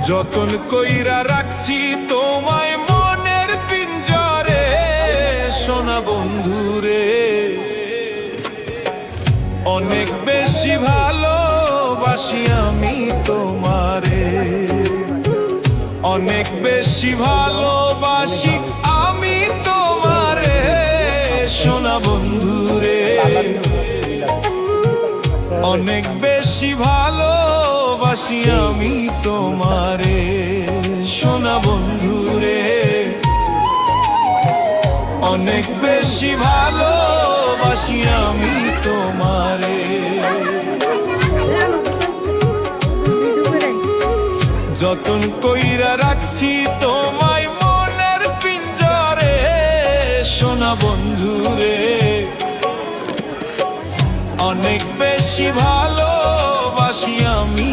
যতন কইরা রাখছি তোমায় মনের পিঞ্জরে, সোনা বন্ধুরে। অনেক বেশি ভালোবাসি আমি তোমারে, অনেক বেশি ভালোবাসি আমি তোমারে, সোনা বন্ধুরে। অনেক বেশি ভালোবাসি আমি তোমারে, সোনা বন্ধুরে। অনেক বেশি ভালোবাসি আমি তোমারে। যতন কইরা রাখছি তোমায় মনের পিঞ্জরে, সোনা বন্ধুরে। অনেক বেশি ভালোবাসি আমি